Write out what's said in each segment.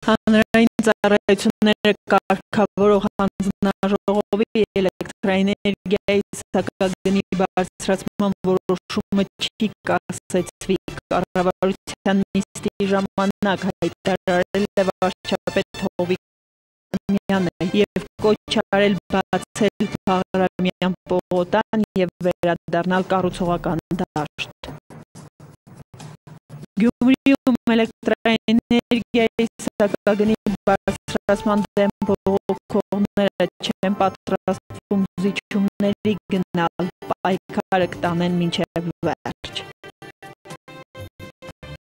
Հանրային ծառայությունները կարգավորող հանձնաժողովի էլեկտրաէներգիայի սակագնի բարձրացման որոշումը չի կասեցվի։ Կառավարության նիստի ժամանակ հայտարարել է վարչապետ Հովիկ Բաղրամյանը և կոչ արել բացել Բաղրամյան պողոտան և վերադառնալ կառուցողական դաշտ։ Գյումրիում էլեկտրաէներգիայի սակագնի բարձրացման դեմ բողոքողները չեն պատրաստվում զիջումների գնալ, պայքարը կտանեն մինչև վերջ։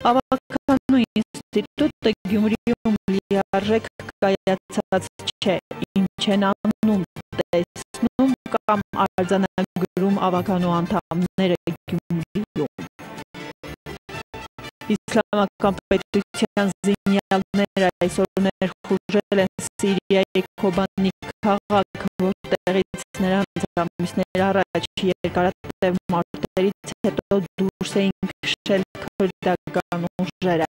Հավաքականու ինստիտուտը Գյումրիում լիարժեք կայացած չէ, ինչ են անում, տեսնում կամ արձանագրում ավականու անդամները Գյումրիում։ Իսլամական պետության զինյալները այսօր ներխուժել են Սիրիայի Քոբանի քաղաք, որտեղից նրանց ամիսներ առաջ երկարատև մարտերից հետո դուրս էին քշել քրդական ուժերը։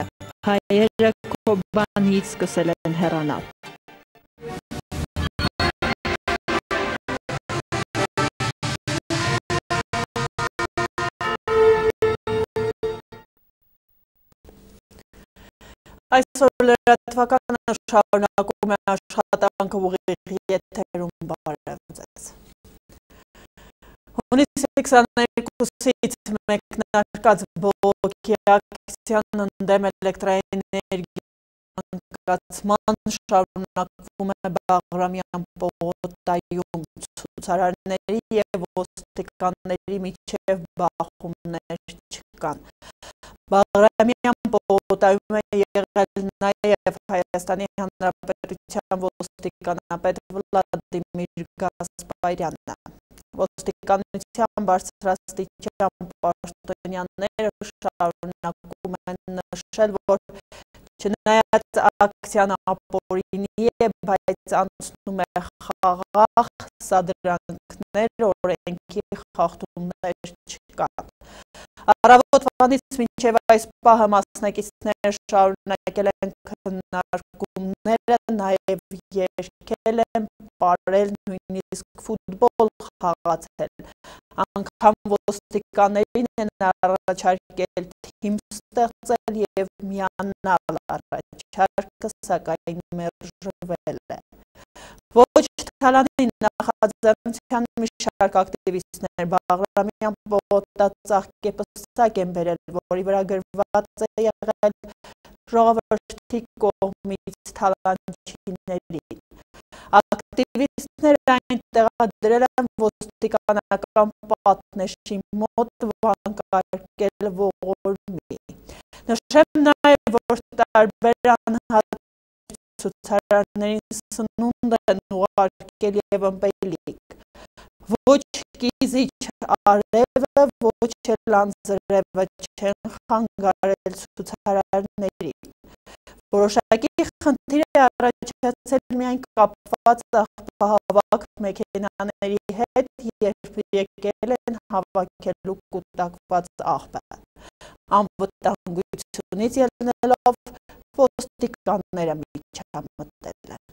Հայերը Քոբանից սկսել են հեռանալ։ Այսօր լրատվականը շարունակում է աշխատանքը ուղիղ եթերում բարև ձեզ։ Հունիսի 22-ից մեկնարկած բողոքի ակցիան ընդդեմ էլեկտրաէներգիայի անկացման շարունակվում է Բաղրամյան պողոտայում, ցուցարարների և ոստիկանների միջև բախումներ չկան։ Բաղրամյան պողոտայում է եղել նաև Հայաստանի Հանրապետության ոստիկանապետ Վլադիմիր Գասպարյանը։ Ոստիկանության բարձրաստիճան պաշտոնյաները շարունակում են նշել, որ չնայած ակցիան ապօրինի է, բայց անցնում է խաղաղ, սադրանքներ, օրենքի խախտումներ չկան։ Առավոտվանից մինչև այս պահը մասնակիցները շարունակել են քննարկումները, նաև երգել են, պարել, նույնիսկ ֆուտբոլ խաղացել։ Անգամ ոստիկաններին են առաջարկել թիմ ստեղծել և միանալ, առաջարկը սակայն մերժվել է։ Ոչ Թալանի նախաձեռնության մի շարք ակտիվիստներ Բաղրամյան պողոտա ծաղկեպսակ են բերել, որի վրա գրված է եղել ժողովրդի կողմից թալանչիներին։ Ակտիվիստները այն տեղադրել են ոստիկանական պատնեշի մոտ, վանկարկել ողորմի։ Նշեմ նաև, որ տարբեր անհատ ցուցարարներին սնունդ են ուղարկել և ըմպելիք։ Ոչ կիզիչ արևը, ոչ էլ անձրևը չեն խանգարել ցուցարարներին։ Որոշակի խնդիր է առաջացել միայն կապված աղբահավաք մեքենաների հետ, երբ եկել են հավաքելու կուտակված աղբը։ Անվտանգությունից ելնելով ոստիկանները միջամտել են։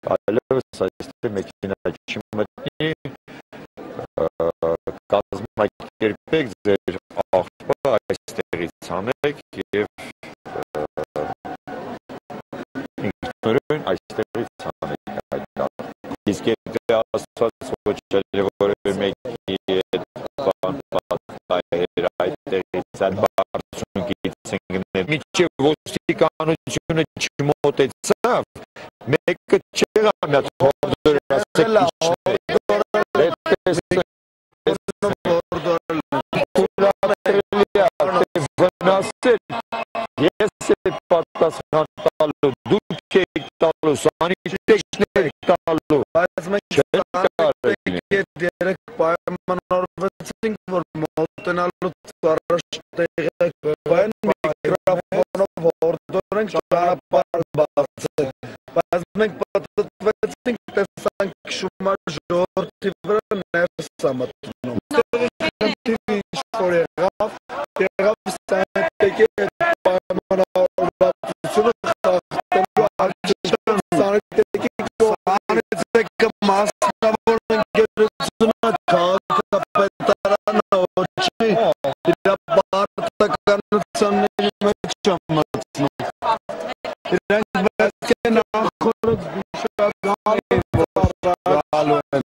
Այլևս այստեղ մեքենա չի մտնի, կազմակերպեք ձեր աղբը այստեղից անեք և ինքնուրույն այստեղից անեք այդ աղբը։ Իսկ եթե ասված ոչ էլ որևէ մեկի հետ բան պատահեր այդտեղից այդ բարձունքից են գնել, մինչև ոստիկանությունը չմոտեցավ, մեկը չեղա մի հատ հորդոր ասել ես է պատասխան տալու, դուք եք տալու, սանիտետներ եք տալու, Բայց մենք երեք պայմանավորվեցինք, որ մոտենալուց առաջ տեղեկ բան միկրոֆոնով հորդորենք ճանապարհ բացել։ Բայց մենք պատտվեցինք, տեսանք շումար ժողովրդի վրա ներս է մտնում։ Ինչ-որ եղավ սայնետեկի պայմանավորվածությունը խախտելու արջան սայնետեկի կողմանեցեկը մասնավոր ընկերությունը քաղաքապետարանը ոչի իր պարտականությունների մեջ մտնում։ Իրանք պետք է նախորդ գալու են։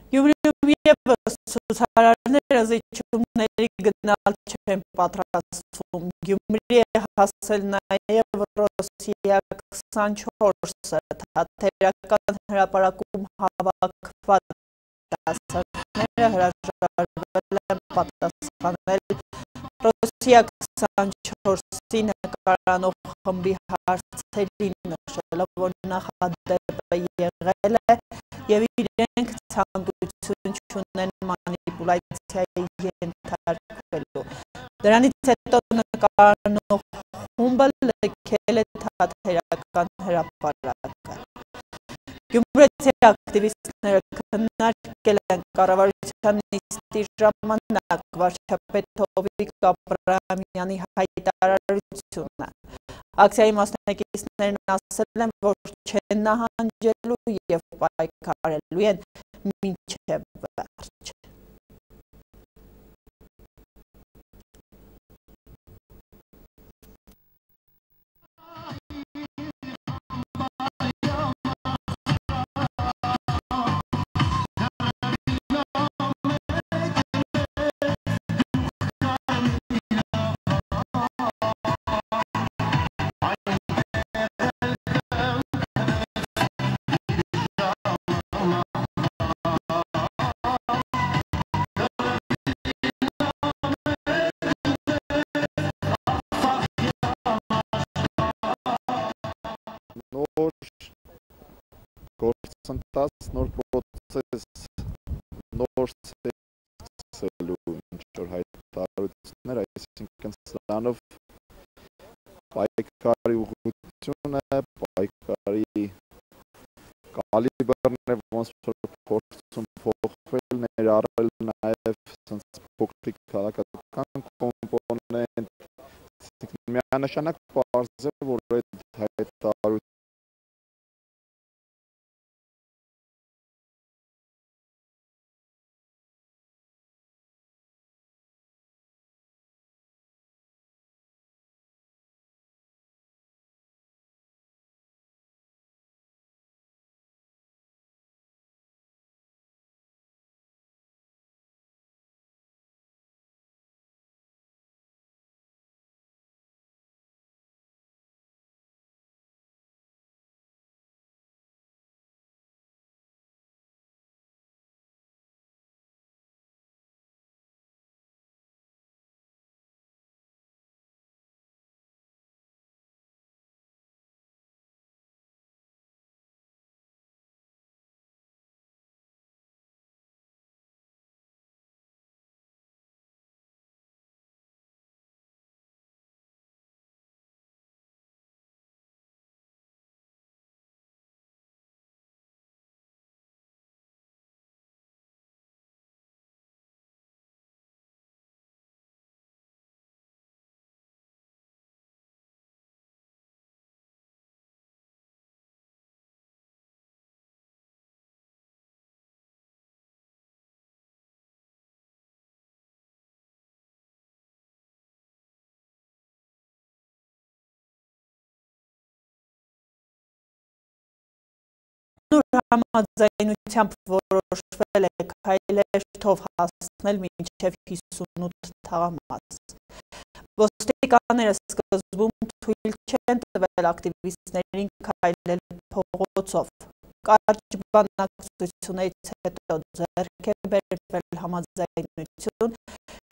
Գյումրիում ևս ցուցարարները զիջումների գնալ չեն պատրաստվում։ Գյումրի է հասել նաև Ռոսիա 24-ը, թատերական հրապարակում հավաքված դասակները հրաժարվել են պատասխանել Ռոսիա 24-ի նկարանող խմբի հարցերին, նշելով, որ նախադեպը եղել է և իրենք ցանկություն չունեն մանիպուլյացիայի ենթարկվելու։ Դրանից հետո նկարանող խումբը լքել է թատերական հրապարակը։ Գյումրեցի ակտիվիստները քննարկել են կառավարության նիստի ժամանակ վարչապետ Հովիկ Աբրահամյանի հայտարարությունը։ Ակցիայի մասնակիցներն ասել են, որ չեն նահանջելու և պայքարելու են մինչև վերջ։ Նոր գործընթաց, նոր պրոցես, նոր սկսելու ինչ-որ հայտարարություններ, այսինքն սրանով պայքարի ուղղությունը, պայքարի կալիբրն է ոնց որ փորձում փոխվել, ներառել նաև սենց փոքրիկ քաղաքական կոմպոնենտ, միանշանակ պարզ է, որ այդ հայտարարությունը Նոր համաձայնությամբ որոշվել է քայլերով հասնել մինչև 58 թաղամաս։ Ոստիկանները սկզբում թույլ չեն տվել ակտիվիստներին քայլել փողոցով կարճ բանակցություններից հետո ձեռք է բերվել համաձայնություն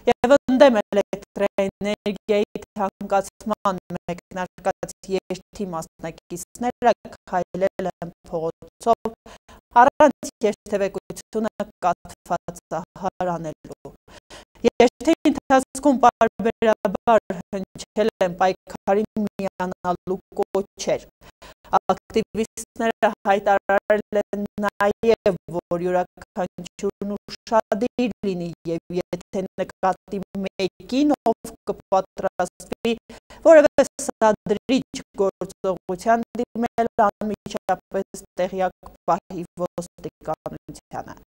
եւ ընդդեմ էլեկտրաէներգիայի թանկացման մեկնարկած երթի մասնակիցները քայլել են փողոցով առանց երթևեկությունը կաթվածահարանելու։ Երթի ընթացքում պարբերաբար հնչել են պայքարին միանալու կոչեր։ Ակտիվիստները հայտարարել են նաև, որ յուրաքանչյուրն ուշադիր լինի եւ եթե նկատի մեկին, ով կպատրաստվի որևէ սադրիչ գործողության դիմել անմիջապես տեղյակ պահի ոստիկանությանը։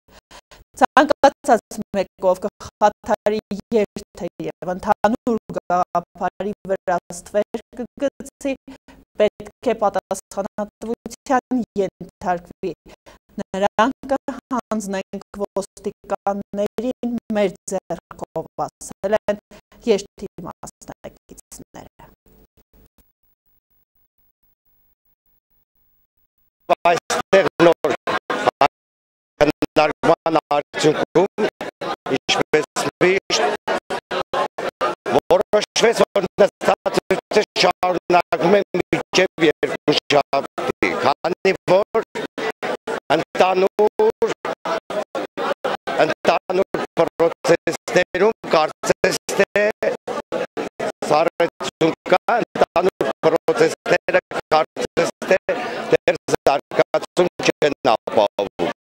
Ցանկացած մեկով կխաթարի երթը եւ ընդհանուր գաղափարի վրա ստվեր կգցի, պետք է պատասխանատվության ենթարկվի։ Նրանք կհանձնենք ոստիկաններին մեր ձեռքով, ասել են երթի մասնակիցները։ Այստեղ նոր հնարման արդյունքում ինչպես միշտ որոշվեց, որ նստածությունը շարունակում է մինչև երկու շաբթի, քանի որ ընդանուր պրոցեսներում կարծես թե սարեցում կա, ընդանուր պրոցեսները կարծես թե դեռ զարգացում չեն ապահովում։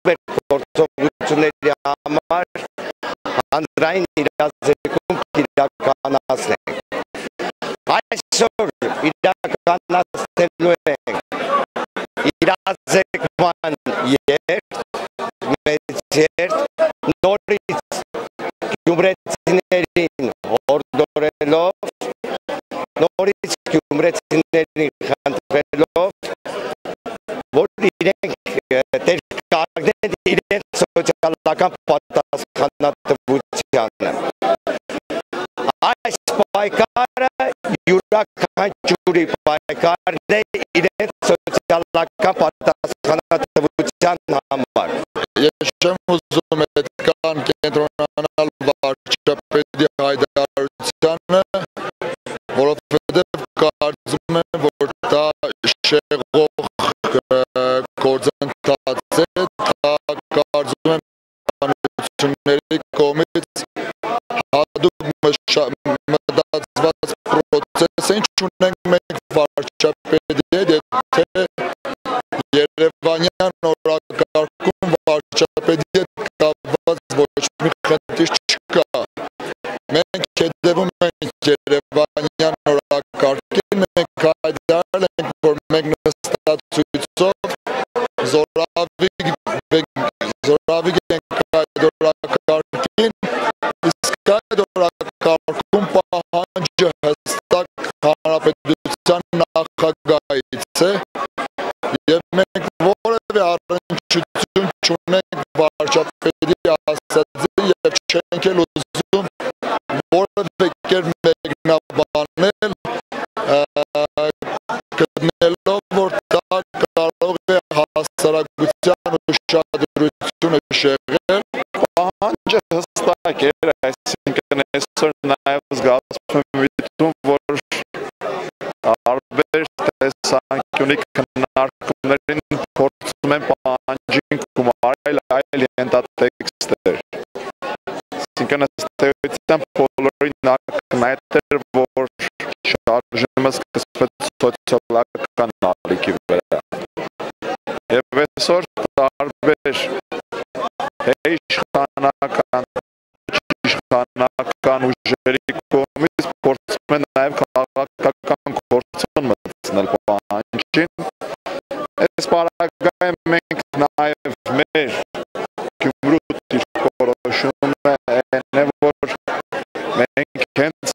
Մեր գործողությունների համար հանրային իրազեկում իրականացնենք։ Այսօր իրականացնելու ենք իրազեկման երթ, մեծ երթ, նորից գյումրեցիներին հորդորելով, նորից գյումրեցիներին խնդրելով, որ իրենք դեր կանգնեն իրենց սոցիալական պատասխանատվությանը։ Այս պայքարը յուրաքանչյուրի պայքարն է իրենց սոցիալական պատասխանատվության համար։ Ես չեմ ուզում այդքան կենտրոնանալ վարչապետի հայտարարությանը, որովհետև կարծում եմ, որ դա շեղող գործընթաց է, դա կարծում եմ հանրությունների կողմից հատուկ մտածված պրոցես է, ինչ ունենք մենք վարչապետի հետ, եթե Երևանյան օրակարգում վարչապետի հետ կապված ոչ մի խնդիր չկա։ Մենք հետևում ենք Երևանյան օրակարգին, մենք հայտարարել ենք, որ մենք նստածույցով զորավիգ ենք այդ օրակարգին, իսկ այդ օրակարգում պահանջը հստակ հանրապետության նախագահից է եւ մենք որևէ առնչություն չունենք վարչապետի ասածի եւ չենք էլ ուզում որևէ կերպ մեկնաբանել, գտնելով, որ դա կարող է հասարակության ուշադրությունը շեղել։ Պահանջը հստակ էր, այսինքն այսօր նաև զգացում եմ միտում, որ տարբեր տեսանկյունի քննարկումներին փորձում են պահանջին գումարել այլ ենթատեքստեր։ Այսինքն ըստ էության բոլորին ակնհայտ էր, որ շարժումը սկսվեց սոցիալական ալիքի վրա։ Եվ այսօր տարբեր իշխանական ուժերի կողմից փորձում են նաև քաղաքական գործոն մտցնել պահանջին։ Այս պարագայում մենք նաև մեր Գյումրու դիրքորոշումը այն է, որ մենք հենց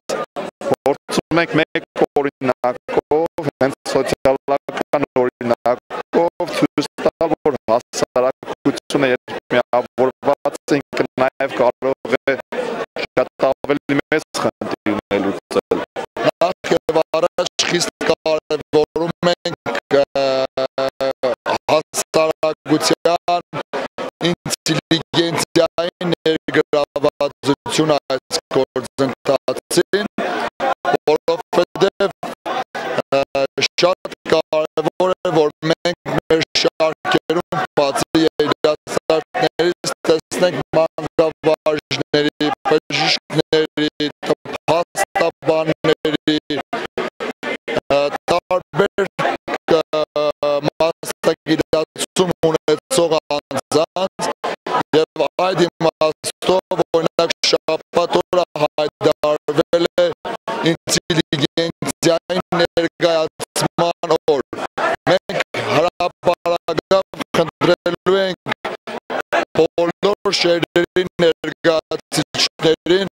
փորձում ենք մեկ օրինակով, հենց սոցիալական օրինակով ցույց տալ, որ հասարակությունը երբ միավորված է, ինքը նաև կարող է շատ ավելի մեծ խնդիրներ լուծել։ Նախ եւ առաջ խիստ կարևորում ենք ներգրավվածություն այս գործընթացին, որովհետև շատ կարևոր է, որ մենք մեր շարքերում բացի երիտասարդներից տեսնենք մանկավարժների, բժիշկների, փաստաբանների, տարբեր մասնագիտացում ունեցող անձանց և այդ իմաստով օրինակ շաբաթ օրը հայտարարվել է ինտելիգենցիայի ներկայացման օր։ Մենք հրապարակավ խնդրելու ենք բոլոր շերերի ներկայացուցիչներին,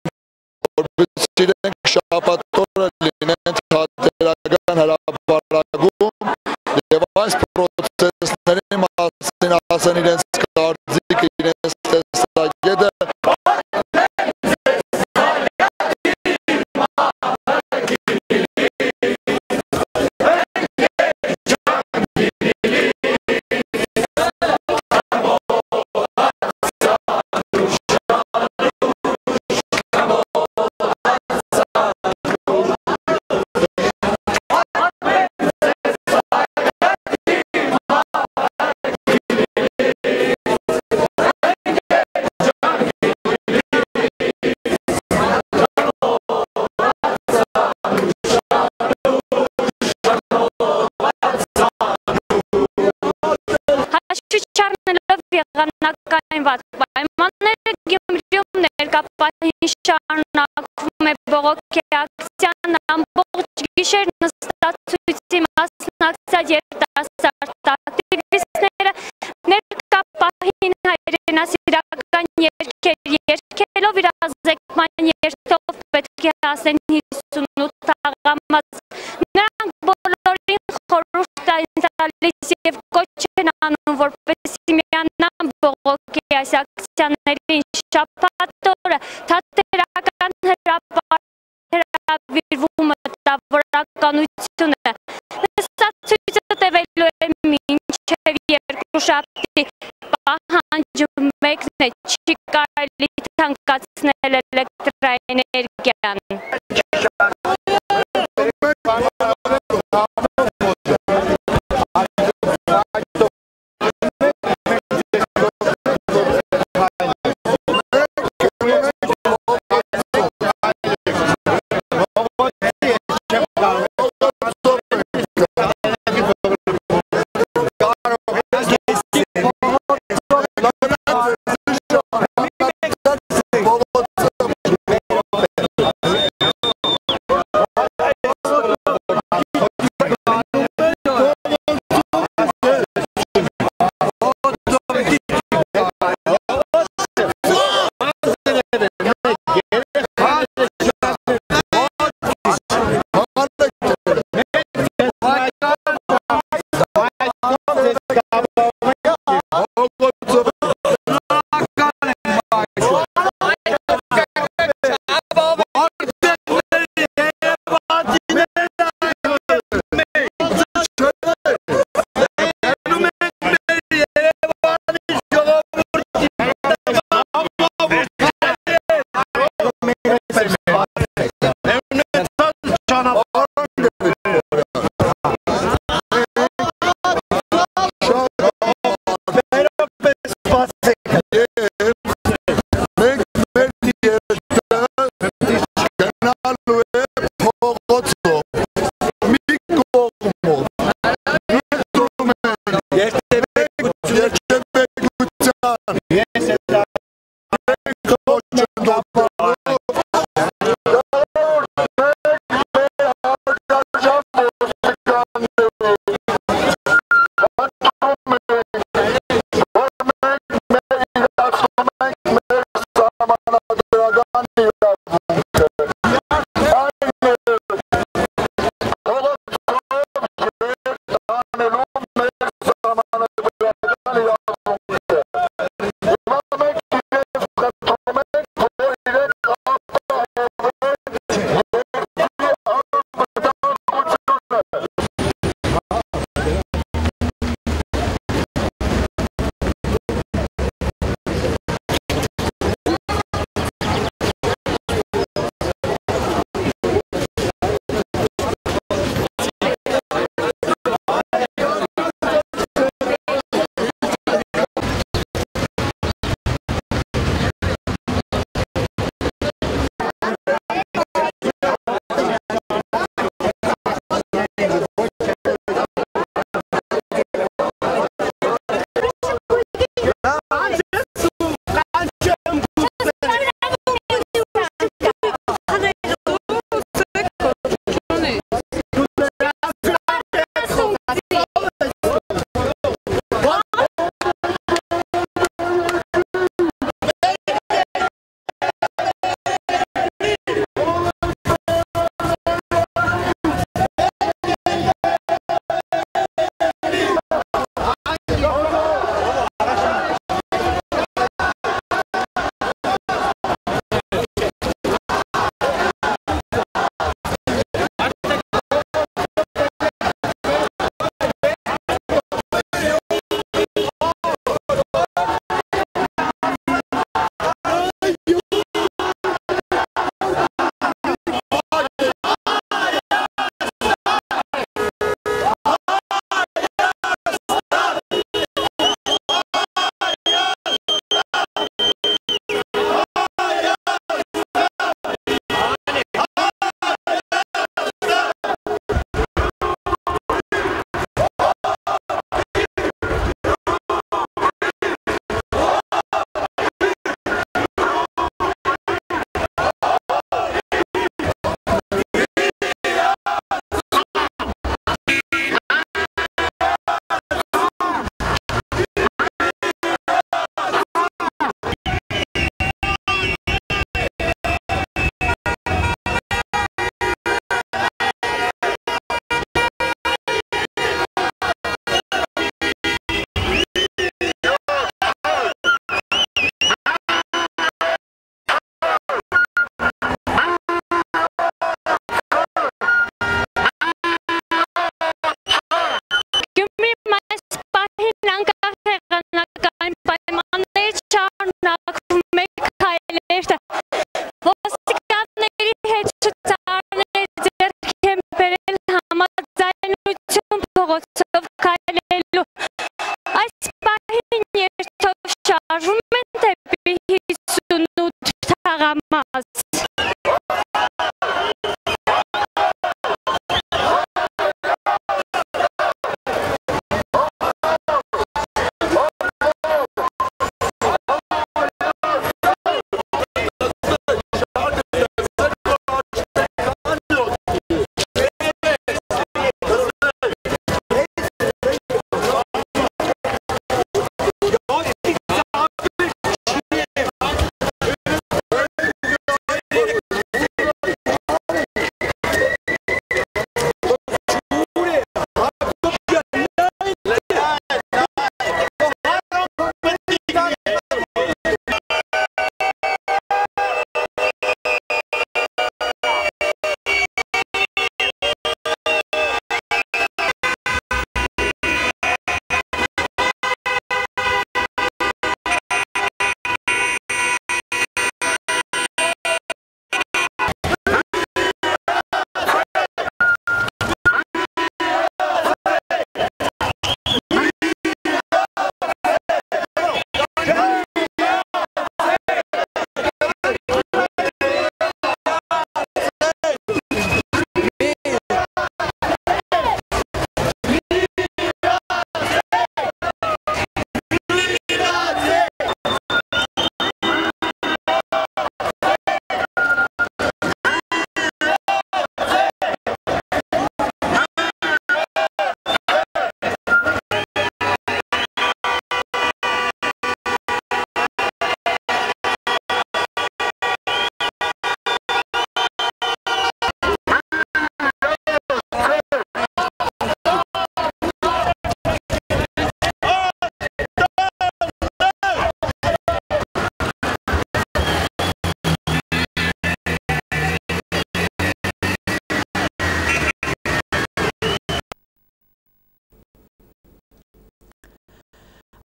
որպեսզի իրենք շաբաթ օրը լինեն թատերական հրապարակում և այս պրոցեսների մասին ասեն իրենց կարծիքը, իրենց տեսակետը։ Պայմանները Գյումրիում ներկապահին շարունակվում է բողոքի ակցիան, ամբողջ գիշեր նստացույցի մասնակցած երիտասարդ ակտիվիստները ներկապահին հայրենասիրական երգեր երգելով իրազեկման երթով պետք է հասեն 58 թաղամաս։ Նրանք բոլորին խորհուրդ են տալիս և կոչ են անում, որպեսզի միանան բողոքի այս ակցիաներին։ Շաբաթ օրը թատերական հրավիրվում մտավորականություն է։ Նստացույցը տևելու է մինչև երկուշաբթի։ Պահանջը մեկն է՝ չի կարելի թանկացնել էլեկտրաէներգիան։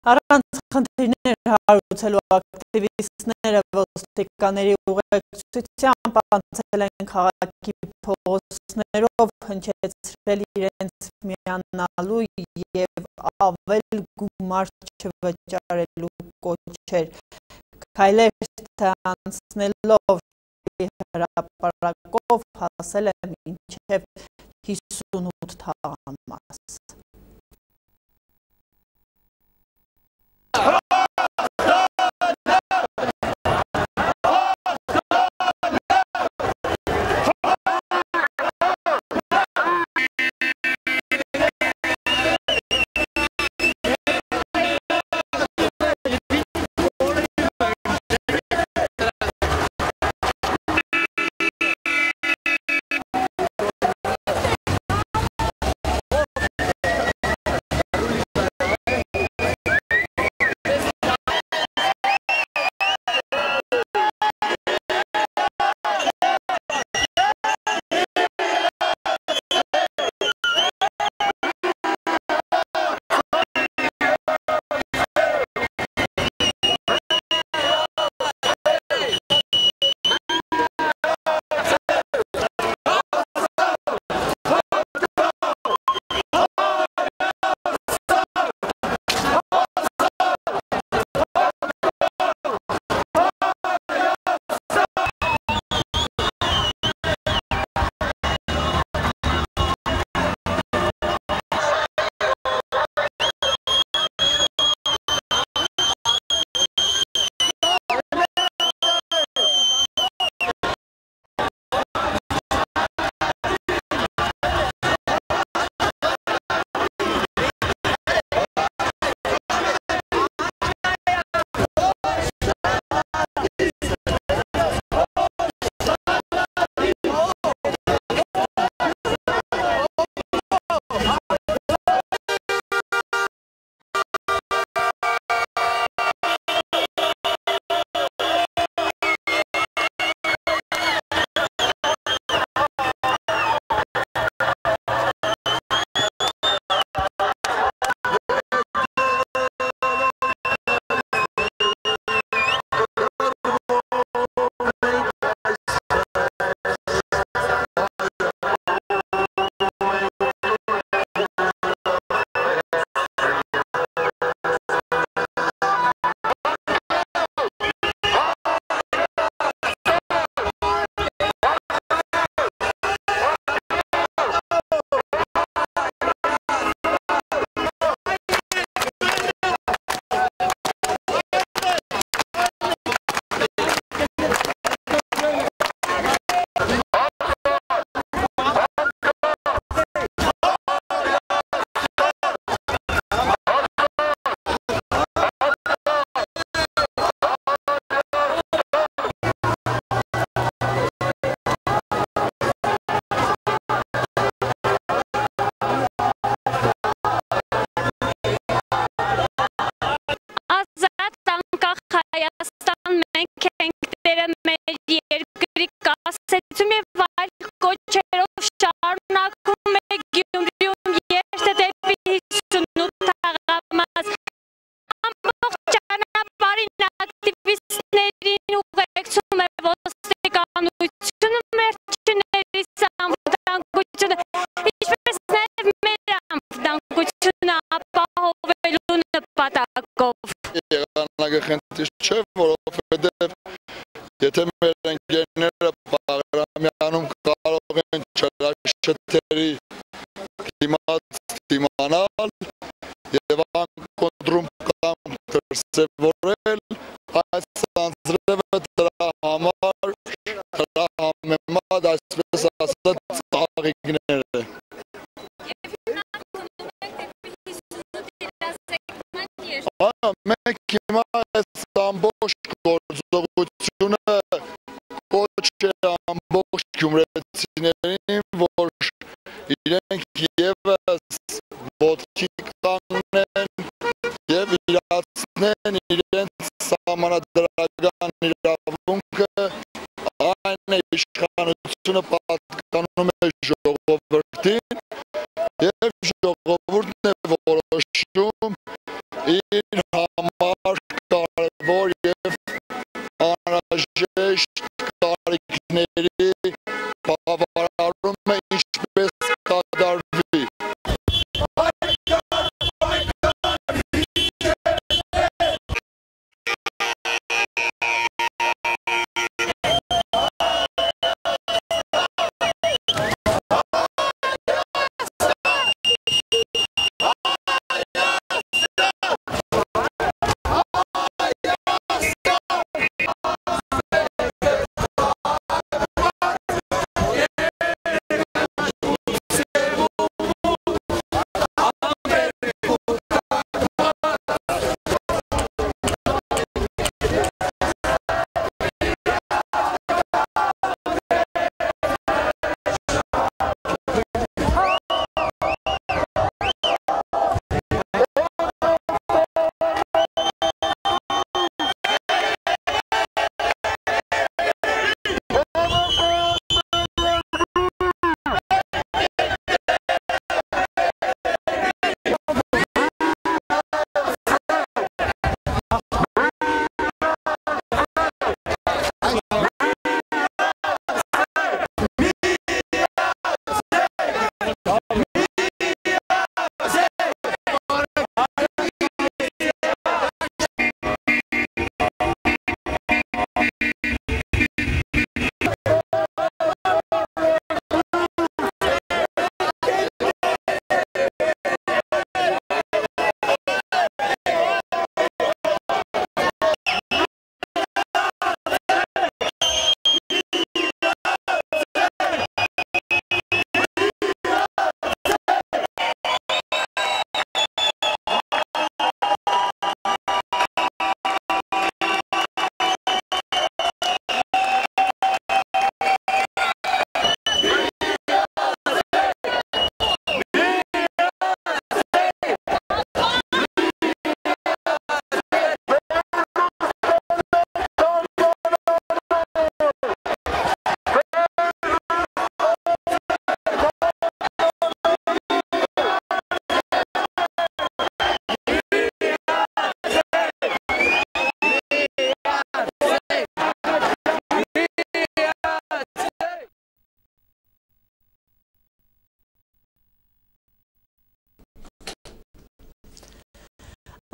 Առանց խնդիրներ հարուցելու ակտիվիստները ոստիկանների ուղեկցությամբ անցել են քաղաքի փողոցներով, հնչեցրել իրենց միանալու և ավել գումար չվճարելու կոչեր, քայլեր անցնելով հրապարակով հասել է մինչև 58 թաղամաս։ Հայաստան մենք ենք դերը մեր երկրի կասեցում եւ այլ կոչերով շարունակում է Գյումրիում երթը դեպի 58 թաղամաս ամբողջ ճանապարհին ակտիվիստներին ուղեկցում է ոստիկանությունը վերջիններիս անվտանգությունը ինչպես նաեւ մեր անվտանգությունը ապահովելու նպատակով Եղանակը խնդիր չէ, որովհետև եթե մեր ընկերները Բաղրամյանում կարող են չարաշտերի դիմանալ եւ անկոնտրում կամ դրսեւորել այս անձրևը դրա համար համեմատ այսպես ասած ծաղիկներ է մենք հիմա այս ամբողջ գործողությունը կոչ է ամբողջ գյումրեցիներին, որ իրենք ևս ոտքի կանեն եւ իրացնեն իրենց սահմանադրական իրավունքը այն է իշխանությունը պատկանում է ժողովրդին եւ ժողովուրդն է որոշում իր համար կարևոր եւ անհրաժեշտ կարիքների բավարարումը ինչպես կատարվի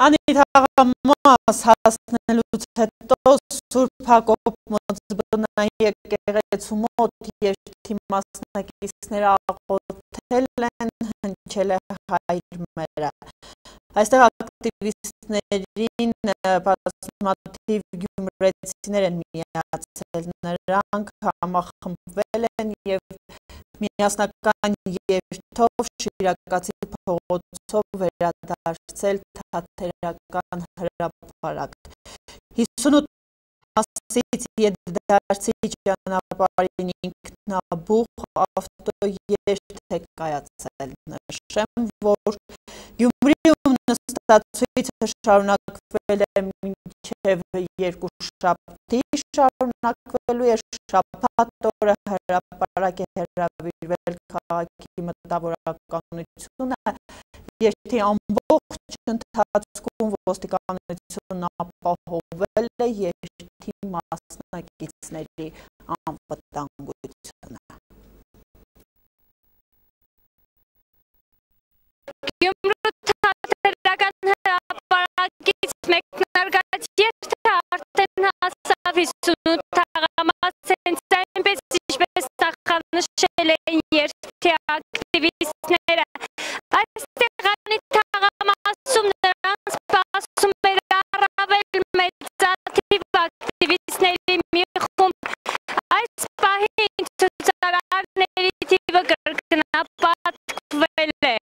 Անիտ հաղամաս հասնելուց հետո Սուրբ Հակոբ մոծբնայի եկեղեցու մոտ երթի մասնակիցները աղոթել են, հնչել է հայր մերը։ Այստեղ ակտիվիստներին բազմաթիվ գյումրեցիներ են միացել, նրանք համախմբվել են և միասնական երթով Շիրակացի փողոցով վերադարձել Թատերական հրապարակ։ 58 մասից ետդարձի ճանապարհին ինքնաբուխ ավտոերթ է կայացել։ Նշեմ, որ Գյումրիում նստածույցը շարունակվել է մինչ մինչև երկուշաբթի շարունակվելու է շաբաթ օրը հրապարակ է հրավիրվել քաղաքի մտավորականությունը երթի ամբողջ ընթացքում ոստիկանությունն ապահովել է երթի մասնակիցների անվտանգությունը։ Գյումրու թատերական հրապարակից մեկնարկած երթը արդեն հասավ 58 թաղամաս, հենց այնպես ինչպես նախանշել են երթի ակտիվիստները։ Այստեղ անի թաղամասում նրանց սպասում էր առավել մեծաթիվ ակտիվիստների մի խումբ։ Այս պահին ցուցարարների թիվը կրկնապատկվել է։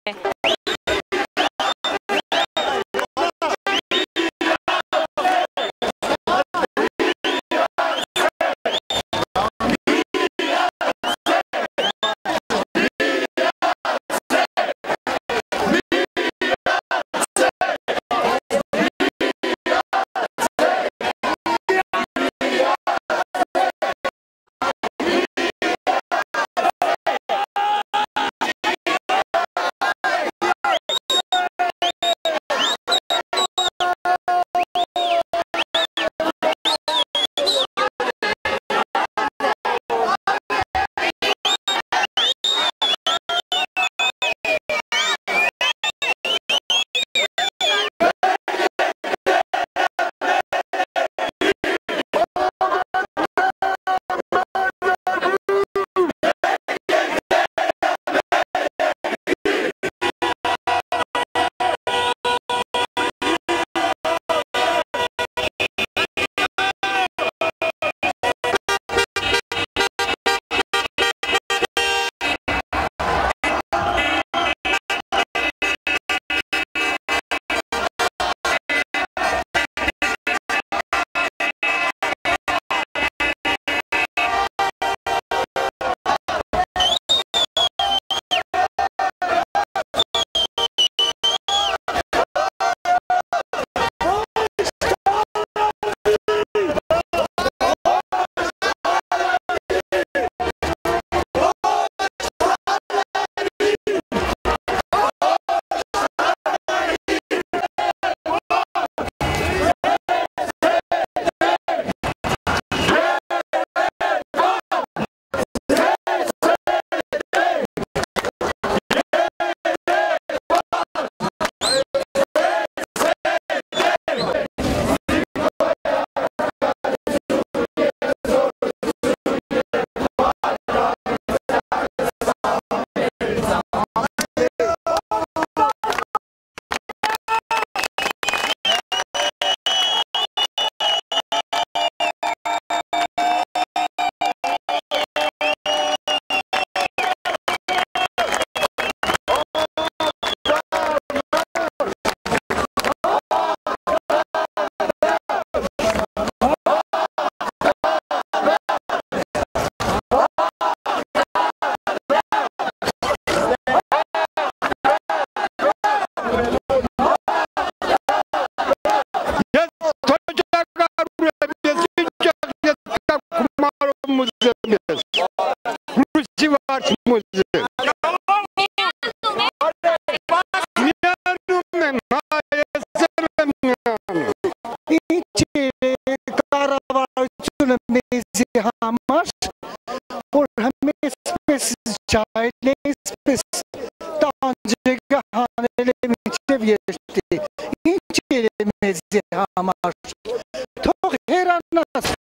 Թող հերանաս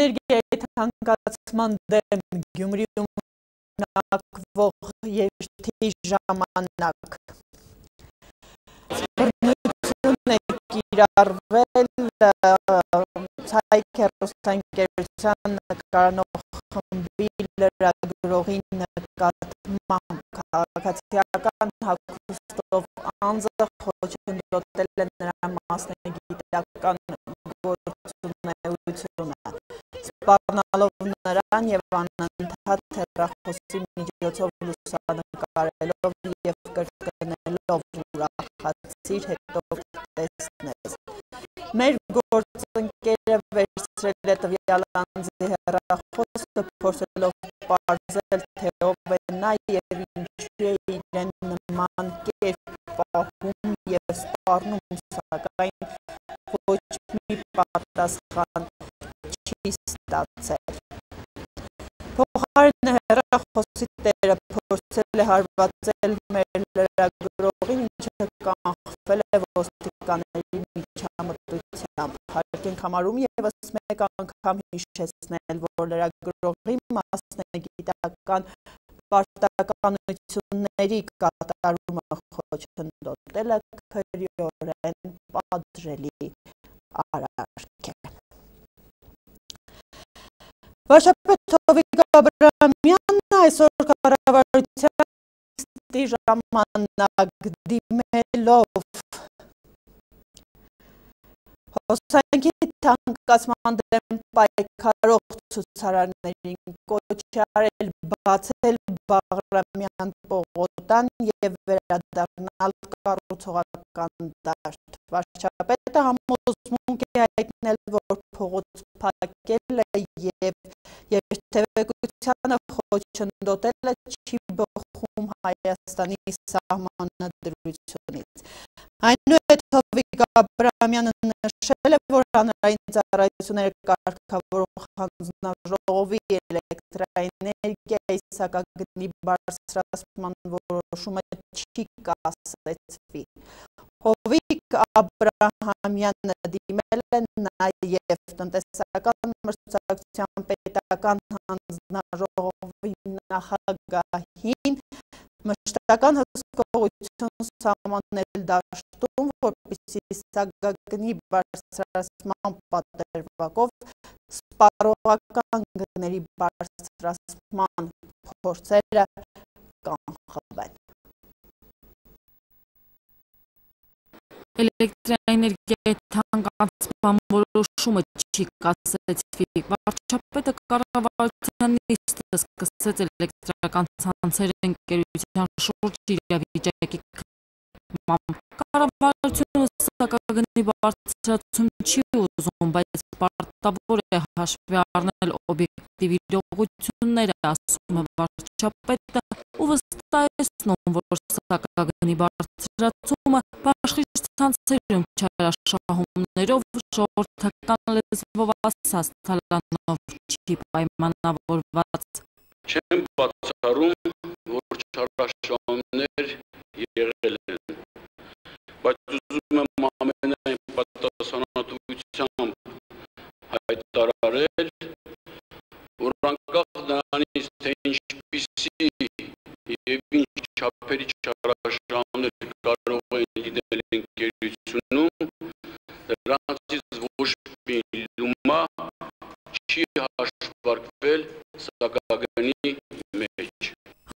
էներգիայի թանկացման դեմ Գյումրիում նակվող երթի ժամանակ բռնություն է կիրառվել Ցայք հեռուստաընկերության նկարանող խմբի լրագրողի նկատմամբ քաղաքացիական հագուստով անձը խոչընդոտել է նրա մասնագիտական գործունեությունը, սպառնալով նրան և անընդհատ հեռախոսի միջոցով լուսանկարելով և կրկնելով ուրախացիր հետո կտեսնես։ Մեր գործընկերը վերցրել է տվյալ անձի հեռախոսը, փորձելով պարզել, թե ով է նա և ինչու է իրեն նման կերպ պահում և սպառնում, սակայն ոչ մի պատասխան չի ստացել։ Փոխարենը հեռախոսի տերը փորձել է հարվածել մեր լրագրողին, ինչը կանխվել է ոստիկանների միջամտությամբ։ Հարկ ենք համարում ևս մեկ անգամ հիշեցնել, որ լրագրողի մասնագիտական պարտականությունների կատարումը խոչընդոտելը քրեորեն պատժելի արարք է։ Վարչապետ Հովիկ Աբրահամյանն այսօր կառավարության նիստի ժամանակ դիմելով հոսանքի թանկացման դեմ պայքարող ցուցարարներին կոչ է արել բացել Բաղրամյան պողոտան և վերադառնալ կառուցողական դաշտ։ Վարչապետը համոզմունք է հայտնել, որ փողոց փակելը և երթևեկությանը խոչընդոտելը չի բխում Հայաստանի սահմանադրությունից։ Այնուհետ Հովիկ Աբրահամյանը նշել է, որ հանրային ծառայությունները կարգավորող հանձնաժողովի էլեկտրաէներգիայի սակագնի բարձրացման որոշումը չի կասեցվի։ Հովիկ Աբրահամյանը դիմել է նաև տնտեսական մրցակցության պետական հանձնաժողովի նախագահին մշտական հսկողություն սահմանել դաշտում, որպեսզի սակագնի բարձրացման պատրվակով սպառողական գների բարձրացման փորձերը կանխվեն։ Էլեկտրաէներգիայի թանկացման որոշումը չի կասեցվի։ Վարչապետը կառավարության նիստը սկսեց էլեկտրական ցանցերի ընկերության շուրջ իրավիճակի քննությամբ։ Կառավարությունը սակագնի բարձրացում չի ուզում, բայց պարտավոր է հաշվի առնել օբյեկտիվ իրողությունները, ասում է վարչապետը, ու վստահեցնում, որ սակագնի բարձրացումը բաշխիչ ցանցերում չարաշահումներով, ժողովրդական լեզվով ասած թալանով չի պայմանավորված։ Չեմ բացառում, որ չարաշահումներ եղել են, բայց ուզում եմ ամենայն պատասխանատվությամբ հայտարարել, որ անկախ նրանից, թե ինչպիսի և ինչ չափերի չարաշահումներ կարող են լինել ընկերությունում, դրանցից ոչ մի լումա չի հաշվարկվել սակագնի մեջ։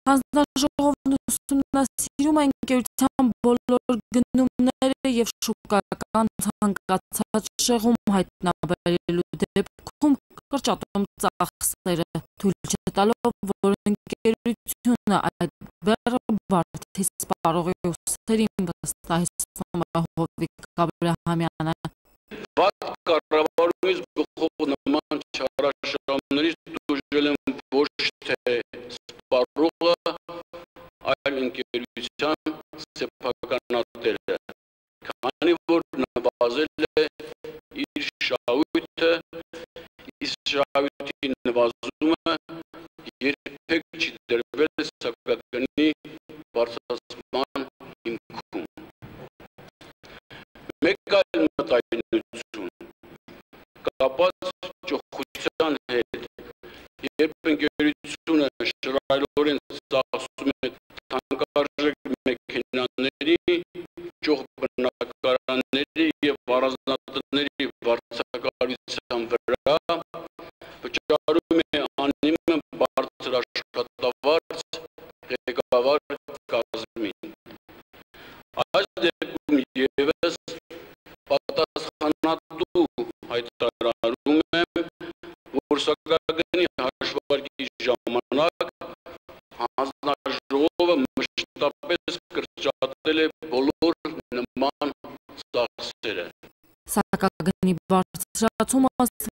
Հանձնաժողովն ուսումնասիրում է ընկերության բոլոր գնումները և շուկայական ցանկացած շեղում հայտնաբերելու դեպքում կրճատում ծախսերը, թույլ չտալով, որ ընկերությունը այդ բեռը բարդի սպառողի ուսերին վստահեցնում է Հովիկ Աբրահամյանը։ Վատ կառավարումից բխող նման չարաշահումներից տուժել են ոչ թե սպառողը, այլ ընկերության սեփականատերը, քանի որ նվազել է իր շահույթը, իսկ շահույթի նվազումը երբեք չի դրվել սակագնի բարձրացման հիմքում։ Մեկ այլ մտայնություն կապված ճոխության ղեկավար կազմին։ Այս դեպքում ևս պատասխանատու հայտարարում եմ, որ սակագնի հաշվարկի ժամանակ հանձնաժողովը մշտապես կրճատել է բոլոր նման ծախսերը։ Սակագնի բարձրացումը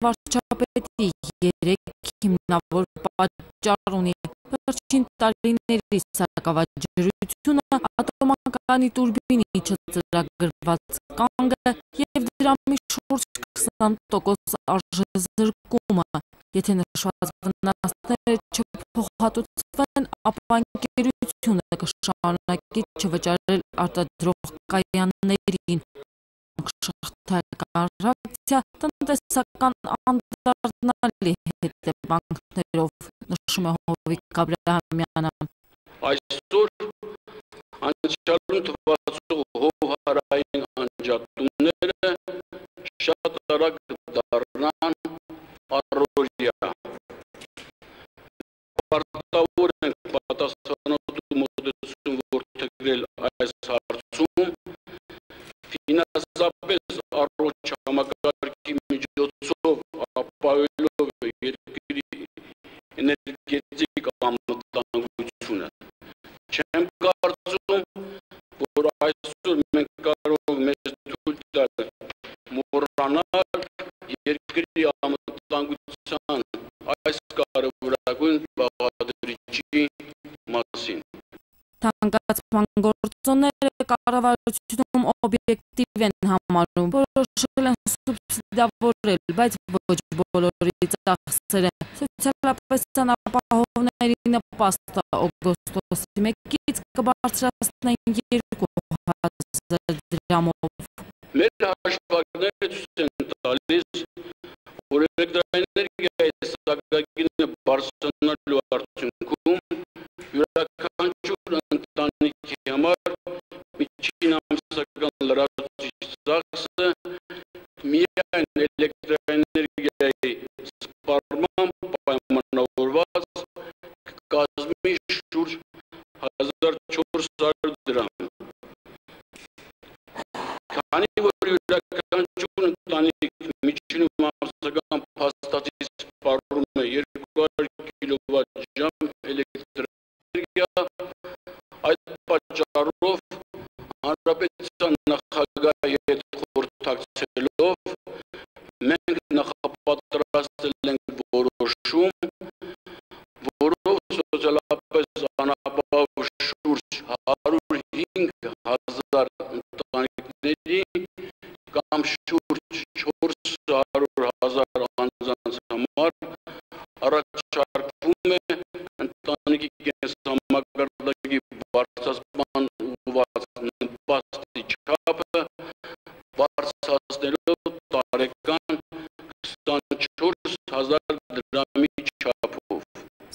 վարչապետի 3 հիմնավոր պատճառ ունի։ Վերջին տարիների սակավաջրությունը, ատոմականի տուրբինի չծրագրված կանգը և դրամի շուրջ 20% արժեզրկումը։ Եթե նշված վնասները չփոխհատուցվեն, ապա ընկերությունը կշարունակի չվճարել արտադրող կայաններին։ Շղթայական ռեակցիա տնտեսական անդրադառնալի հետևանքներով, նշում է Հովիկ Աբրահամյանը։ Այսօր անցյալում թվացող հովհարային անջատումները շատ արագ դառնան առօրյա։ Պարտավոր ենք պատասխանատու մոտեցում որդեգրել այս հարցում, ֆինանսապես առողջ համակարգի միջոցով ապահովելով երկրի էներգետիկ անվտանգությունը։ Չեմ կարծում, որ այսօր մենք կարող մեզ թույլ տալ մոռանալ երկրի անվտանգության այս կարևորագույն բաղադրիչի մասին։ Թանկացման գործոնները կառավարությունում օբյեկտիվ են համարում, որոշել են սուբսիդավորել, բայց ոչ բոլորի ծախսերը։ Սոցիալապես անապահովների նպաստը օգոստոսի 1-ից կբարձրացնեն 2000 դրամով։ Մեր հաշվարկները ցույց են տալիս, որ էլեկտրաէներգիայի սակագինը բարձրանալու արդյունքում յուրաքանչյուր ընտանիքի համար միջին ամսական լրացուցիչ ծախսը միայն էլեկտրաէներգիայի սպառմամբ պայմանավորված կկազմի շուրջ 1400 դրամ։ Քանի որ յուրաքանչյուր ընտանիք միջին ամսական փաստացի սպառում է 200 կիլովատ-ժամ էլեկտրաէներգիա, այդ պատճառով հանրապետության նախագահի հետ խորհրդակցելով մենք նախապատրաստել ենք որոշում, որով սոցիալապես անապահով շուրջ 105,000 ընտանիքների կամ շուրջ 400,000 անձանց համար առաջարկվում է ընտանիքի կենսամակարդակի բարձրացման ուղղված նպաստի չափը բարձրացնելով տարեկան 24,000 դրամի չափով։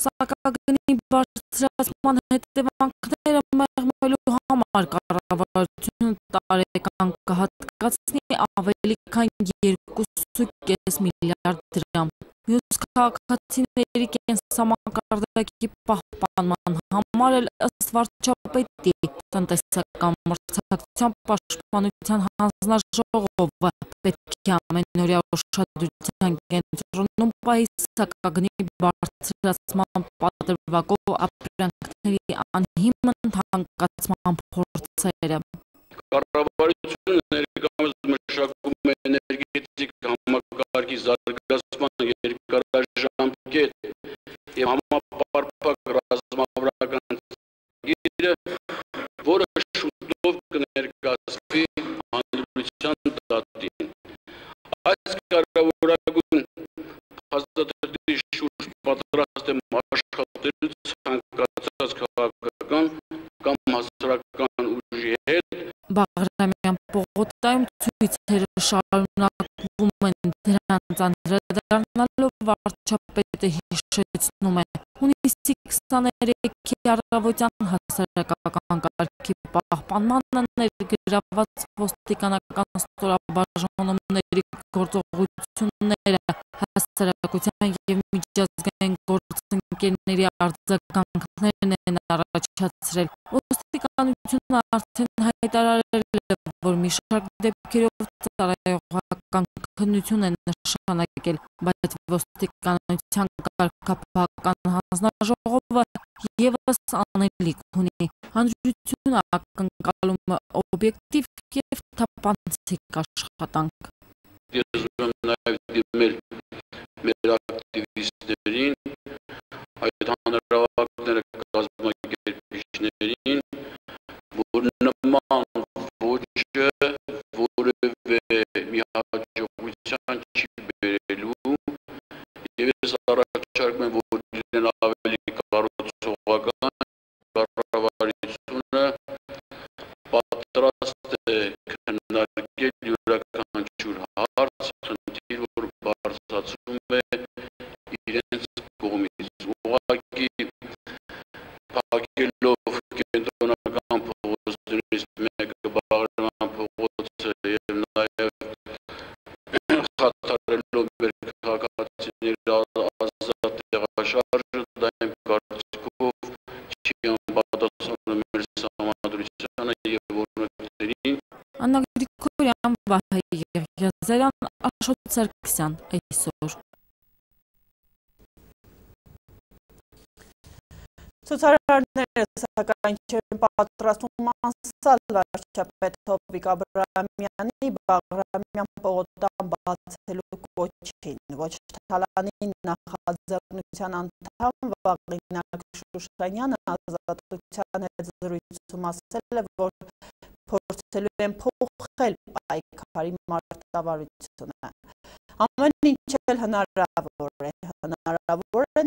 Սակագնի բարձրացման հետևանքները մեղմելու համար կառավարությունը տարեկան կհատկացնի ավելի քան 2.5 միլիարդ դրամ։ Մյուս քաղաքացիների կենսամակարդակի պահպանման համար էլ ըստ վարչապետի տնտեսական մրցակցության պաշտպանության հանձնաժողովը պետք է ամենօրյա ուշադրության կենտրոնում պահի սակագնի բարձրացման պատրվակով ապրանքների անհիմն թանկացման փորձերը։ Կառավարությունը ներկայումս մշակում է էներգետիկ համակարգի զարգացման երկարաժամկետ և համապարփակ ռազմավարական ծրագիրը, որը շուտով կներկայացվի հանրության դատին։ Այս կարևորագույն փաստաթղթի շուրջ պատրաստ եմ աշխատել ցանկացած քաղաքական կամ հասարակական ուժի հետ։ Բաղրամյան պողոտայում ցույցերը շարունակվում են, դրանց անդրադառնալով վարչապետը հիշեցնում է հունիսի 23-ի առավոտյան հասարակական կարգի պահպանմանը ներգրավված ոստիկանական ստորաբաժանումների գործողությունները հասարակության և միջազգային գործընկերությունների ընկերների արձագանքներն են առաջացրել։ Ոստիկանությունը արդեն հայտարարել է, որ մի շարք դեպքերով ծառայողական քննություն է նշանակել, բայց ոստիկանության կարգապահական հանձնաժողովը ևս անելիք ունի։ Հանրությունը ակնկալում է օբյեկտիվ և թափանցիկ աշխատանք։ Ես ուզում եմ նաև դիմել մեր ակտիվիստներին, այդ հանրահավաքները կազմակերպիչներին, որ նման ոճը որևէ մի հաջողության չի բերելու, և ես առաջարկում եմ, որ իրեն ավելի կառուցողական կառավարությունը պատրաստ է քննարկել յուրաքանչյուր հարց, խնդիր, որ բարձրացում է իրենց կողմից։ Ուղղակի փակելով կենտրոնական փողոցներից մեկը Բաղրամյան փողոցը և նաև խաթարելով մեր քաղաքացիների ազատ տեղաշարժը, դա իմ կարծիքով չի անպատասխանում մեր սահմանադրությանը և օրենքներին։ Աննա Գրիգորյան, Վահե Եղիազարյան, Աշոտ Սարգսյան, այսօր։ Ցուցարարները սակայն չեն պատրաստվում անցալ վարչապետ Հովիկ Աբրահամյանի Բաղրամյան պողոտան բացելու կոչին, ոչ Թալանի նախաձեռնության անդամ Վաղինակ Շուշանյանը Ազատության հետ զրույցում ասել է, որ փորձելու են փոխել պայքարի մարտավարությունը։ Ամեն ինչ էլ հնարավոր է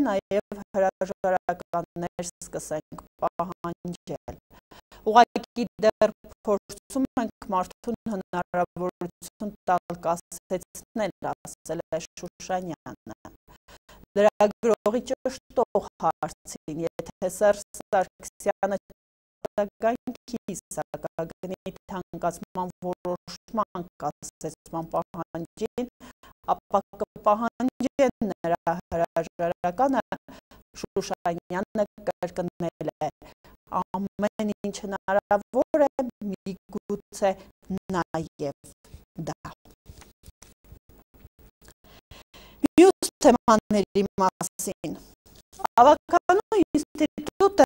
նաև հրաժարականներ սկսենք պահանջել։ Ուղղակի դեռ փորձում ենք մարդուն հնարավորություն տալ կասեցնել, ասել է Շուշանյանը։ Լրագրողի ճշտող հարցին, եթե Սերժ Սարգսյանը արտագանքի սակագնի թանկացման որոշման կասեցման պահանջին, ապա կպահանջեն նրա հրաժարականը, Շուշանյանը կրկնել է, ամեն ինչ հնարավոր է, միգուցե նաև դա։ Մյուս թեմաների մասին Ավականու ինստիտուտը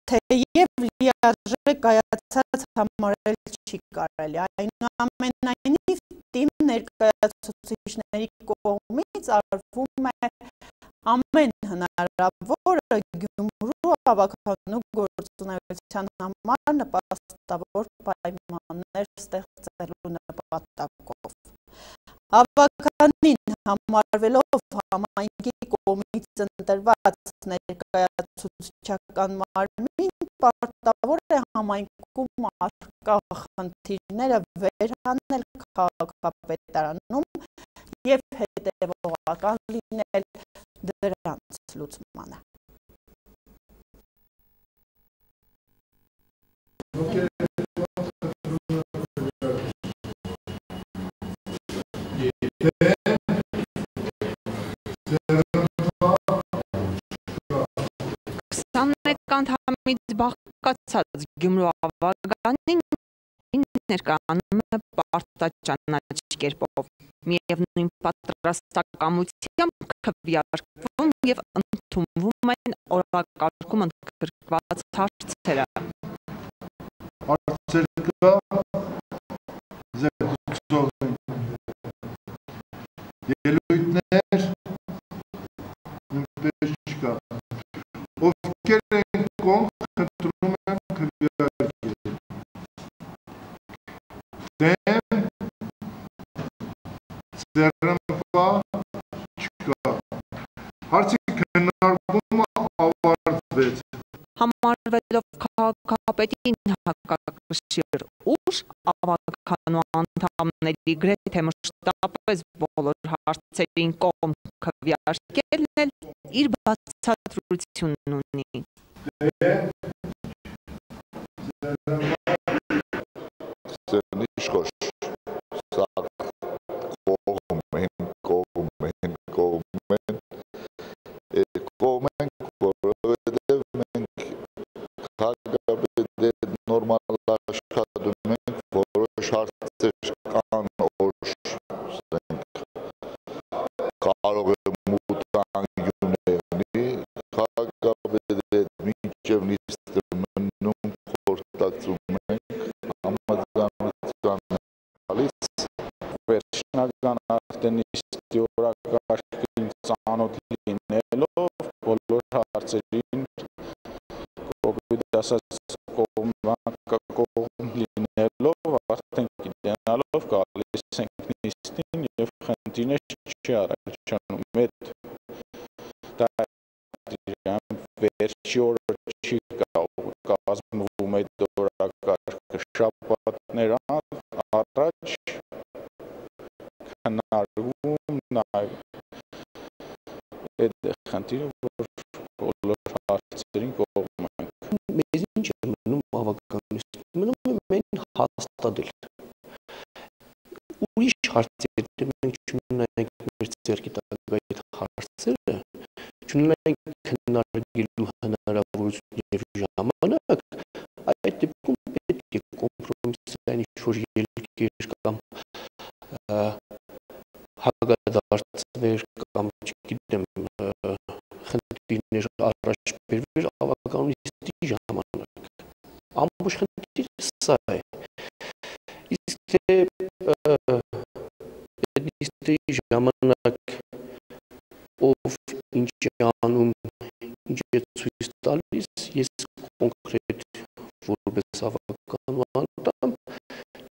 թեև լիարժեք կայացած համարել չի կարելի, այնուամենայնիվ թիմ ներկայացուցիչների կողմից արվում է ամեն հնարավորը Գյումրու ավականու գործունեության համար նպաստավոր պայմաններ ստեղծելու նպատակով։ Ավականին համարվելով համայնքի կողմից ընտրված ներկայացուցչական մարմին, պարտավոր է համայնքում առկա խնդիրները վերհանել քաղաքապետարանում և հետևողական լինել դրանց լուծմանը։ Անդամից բաղկացած Գյումրու ավականին ներկայանում է պարտաճանաչ կերպով, միևնույն պատրաստակամությամբ քվեարկվում և ընդունվում են օրակարգում ընդգրկված հարցերը։ Հարցերկա զեկուցողին ելույթներ նույնպես չկա, ովքեր են կողմ խնդրում են քվեարկել, դեմ ձեռնպահ չկա, հարցի քննարկումը ավարտվեց։ Համարվելով քաղաքապետին հակակշիռ ուժ, ավականու անդամների գրեթե մշտապես բոլոր հարցերին կողմ քվեարկելն էլ իր բացատրությունն ունի։ Սերնիշ խոշ, սակ, կողմ են, աշխատում ենք, որոշ հարցեր կան, որ կարող է մուտանգյունի, քաղաքապետի մինչև նիստը մնում խորտացում ենք, համաձայնության գալիս, վերջնական արդեն նիստի օրակարգին ծանոթ լինելով, բոլոր հարցերին կոպիտ ասած կողմ լինելով, արդեն գիտենալով գալիս ենք նիստին և խնդիրը չի առաջանում հետ վերջի օրը չի կազմվում այդ օրակարգը շաբաթներ առաջ քննարկվում նաև այդ խնդիրը, որ բոլոր հարցերին կողմ ենք։ Մեզ ինչ է մնում ավականist, մնում է մեն հաստատել։ Ուրիշ հարցեր մենք չունենք մեր ձեռքի տակ այդ հարցերը, չունենք քննարկելու հնարավորություն և ժամանակ, այդ դեպքում պետք է կոմպրոմիսային ինչ-որ ելքեր կամ հագադարձվեր կամ չգիտեմ խնդիրներ առաջ բերվեր ավականիստի ժամանակ։ Ամբողջ խնդիրը սա է։ Իսկ թե այդ նիստի ժամանակ ով ինչ է անում, ինչ է ցույց տալիս, ես կոնկրետ որպես ավականու անդամ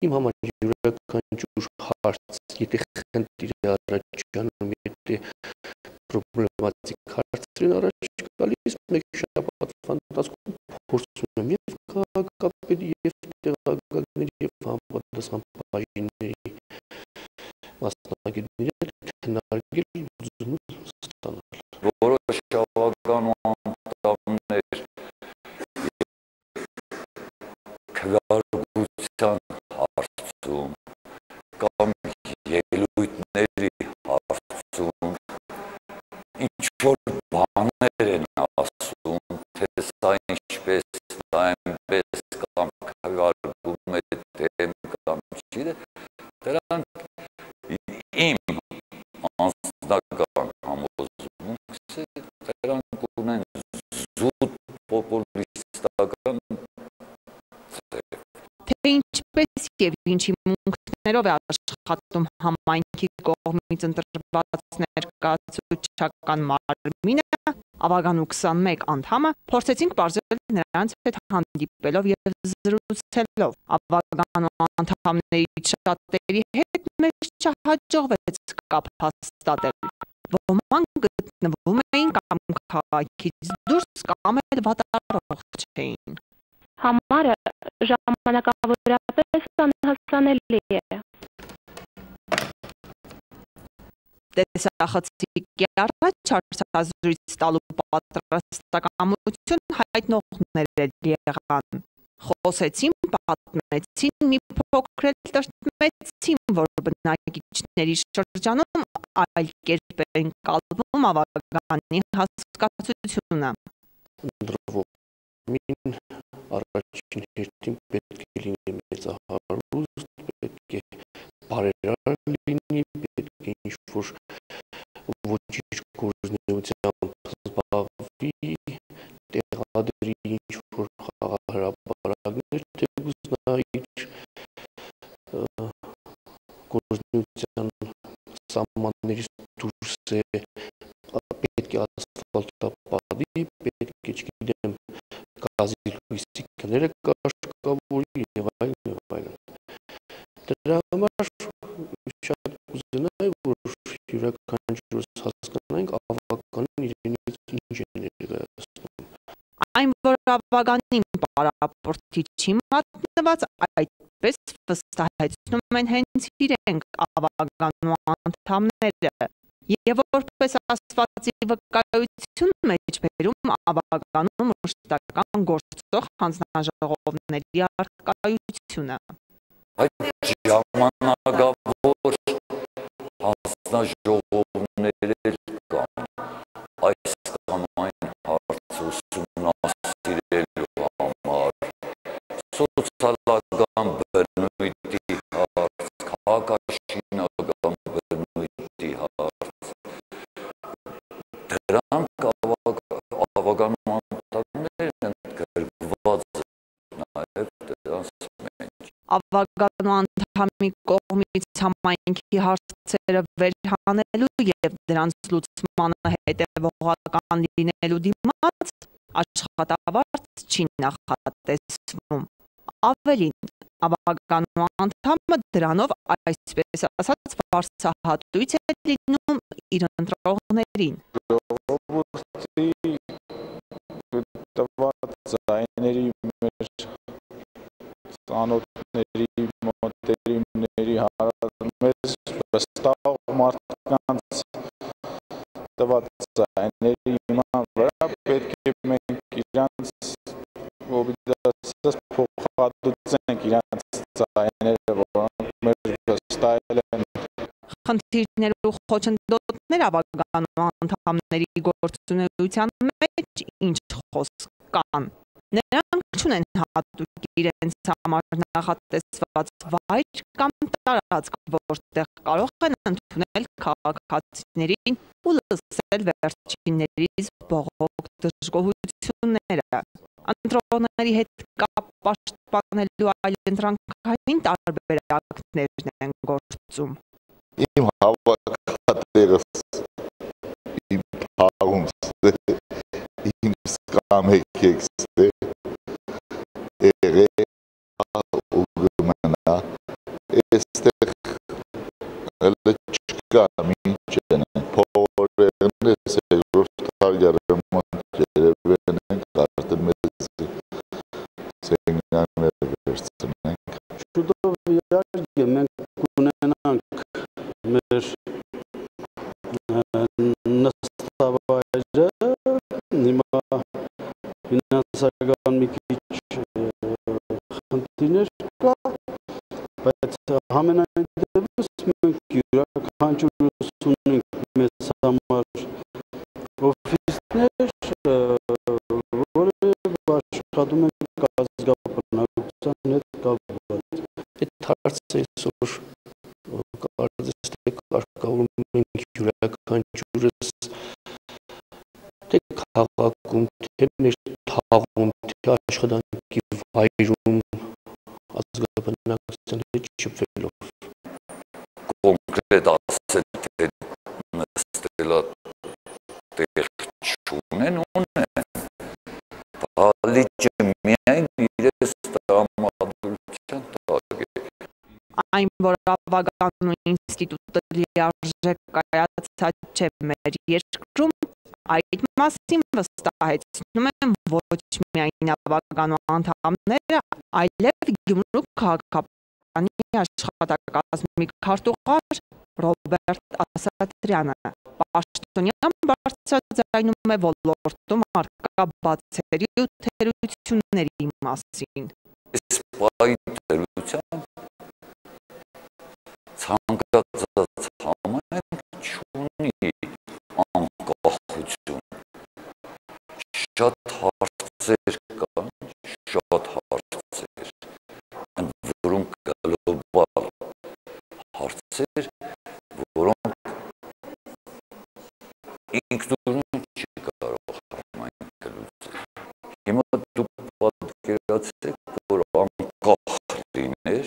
իմ համար յուրաքանչյուր հարց, եթե խնդիր է առաջանում, եթե պրոբլեմատիկ հարցեր են առաջ գալիս, մեկ շաբաթվա ընթացքում փորձում եմ և քաղաքապետի, և տեղակալների, և համապատասխան բաժինների մասնագետների հետ քննարկել լուծում ստանալ։ Որոշ ավականու անդամներ քվեարկության հարցում կամ ելույթների հարցում ինչ-որ բաներ են ասում, թե սա ինչպես, դա այնպես կամ քվեարկում է դեմ կամ չգիտեմ, դրանք իմ անձնական համոզմունքս է, դրանք ունեն զուտ պոպուլիստական ձև։ Թե ինչպես և ինչի մունքներով է աշխատում համայնքի կողմից ընտրված ներկայացուցչական մարմինը, ավականու 21 անդամը փորձեցինք պարզել նրանց հետ հանդիպելով և զրուցելով։ Ավականու անդամներից շատերի հետ մեզ չհաջողվեց կապ հաստատել։ Ոմանք գտնվում էին կամ քաղաքից դուրս, կամ էլ վատառողջ չէին։ Համարը ժամանակավորապես անհասանելի է։ Տեսախցիկի առաջ հարցազրույց տալու պատրաստակամություն հայտնողներ եղան։ Խոսեցին, պատմեցին, մի փոքր էլ տրտմեցին, որ բնակիչների շրջանում այլ կերպ է ընկալվում ավականի հասկացությունը։ Ընտրվողին առաջին հերթին պետք է լինի մեծահարուստ, պետք է բարերար լինի, պետք է ինչ-որ ոչինչ գործունեությամբ զբաղվի, տեղադրի ինչ-որ խաղահրապարակներ, թեկուզ նա իր գործունեության սահմաններից դուրս է, պետք է ասֆալտապատի, պետք է չգիտեմ գազի լույսի կները կարգավորի և այլն։ Դրա համար շատ կուզենայի, որ յուրաքանչյուրս հասկանանք ավականին իրենից ինչ է ներկայացնում։ Այն, որ ավականին պարապորտի չի մատնված, այդպես վստահեցնում են հենց իրենք ավականու անդամները, և որպես ասվածի վկայություն մեջ բերում ավականու մշտական գործող հանձնաժողովների առկայությունը։ Այդ ժամանակավոր հանձնաժողովներ կան, այս կամ այն հարց ուսումնասիրելու համար, սոցիալական Ավագանու անդամի կողմից համայնքի հարցերը վերհանելու և դրանց լուծմանը հետևողական լինելու դիմաց աշխատավարձ չի նախատեսվում։ Ավելին, ավագանու անդամը դրանով այսպես ասած վարձահատույց է լինում իր ընտրողներին։ Ժողովրդի տված ձայների մեր ծանոթների, մոտերիմների մեզ վստահ մարդկանց տված ձայների իման վրա պետք է մենք իրանց օբիդասս փոխհատուցենք իրանց ձայները, որոնք մեր վստահել են։ Խնդիրներ ու խոչընդոտներ ավագանու անդամների գործունեության մեջ ինչ խոսք կան։ Նրանք չունեն հատուկ իրենց համար նախատեսված վայր կամ տարածք, որտեղ կարող են ընդունել քաղաքացիներին ու լսել վերջիններիս բողոք դժգոհությունները։ Ընտրողների հետ կապ պաշտպանելու այլընտրանքային տարբերակներն են գործում։ Իմ հավաքատեղս, իմ փաղումս, իմ սկամեկեքս ու գմնա, էստեղ հլը չկա մինչեն փողորեղն ես երկրորդ հարգարը մոնտ երևեն ենք արդեն մեզ սենգաններ վերցնենք։ Շուտով իհարկե մենք կունենանք մեր նստավայրը, հիմա ֆինանսական մի քիչ խնդիրներ կա, բայց համենայն դեպս մենք յուրաքանչյուրս ունենք մեզ համար օֆիսներ, որը աշխատում ենք ազգաբնակության հետ կապված։ Այդ հարցը այսօր կարծես թե կարգավորում ենք յուրաքանչյուրս թե քաղաքում, թե մեր թաղում, թե աշխատանքի վայրում ազգաբնակության հետ շփվելով։ Կոնկրետ ասել, թե նստելա տեղ չունեն, բալիճը միայն իրես տրամադրության տակ է։ Այն, որ ավագանու ինստիտուտը լիարժեք կայացած չէ մեր երկրում, այդ մասին վստահեցնում են ոչ միայն ավագանու անդամները, այլև Գյումրու քաղաքապետարանի աշխատակազմի քարտուղար Ռոբերտ Ասատրյանը։ Պաշտոնյան բարձրաձայնում է ոլորտում առկա բացերի ու թերությունների մասին։ Այս պահի թերության ցանկացած համայնք չունի անկախություն։ Շատ հարցեր կան, շատ հարցեր, որոնք գլոբալ հարցեր, որոնք ինքնուրույն չի կարող համայնքը լուծել։ Հիմա դուք պատկերացրեք, որ անկախ լիներ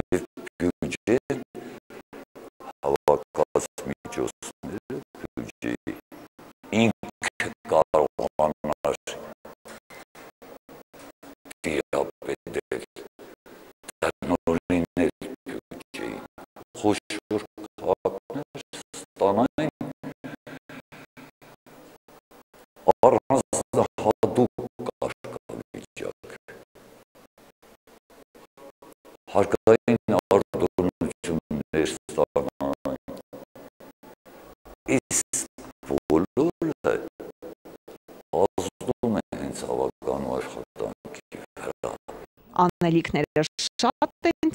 և բյուջեն հավաքած միջոցները բյուջեի ինքը կարողանար տիրապետել, տնօրինել բյուջեին, խոշոր քաղաքներ ստանային առանձնահատուկ կարգավիճակ, հարկային արտոնություններ ստանային, իսկ բոլորը ազդում է հենց ավագանու աշխատանքի վրա։ Անելիքները շատ են,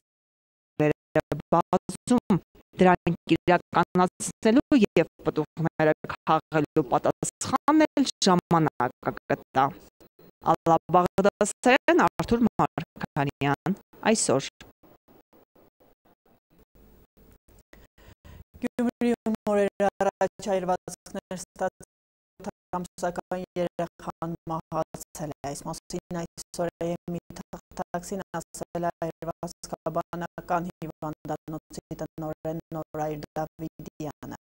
բազում, դրանք իրականացնելու և պտուղները քաղելու պատասխանն էլ ժամանակ կգտա։ Ալլա Բաղդասարյան, Արթուր Մարգարյան, այսօր։ Գյումրիում օրեր առաջ այրվածքներ ստացած ամսական երեխան մահացել է։ Այս մասին այսօր մի թղթակցին ասել է ազգաբանական հիվանդանոցի տնօրեն Նորայր Դավիդյանը։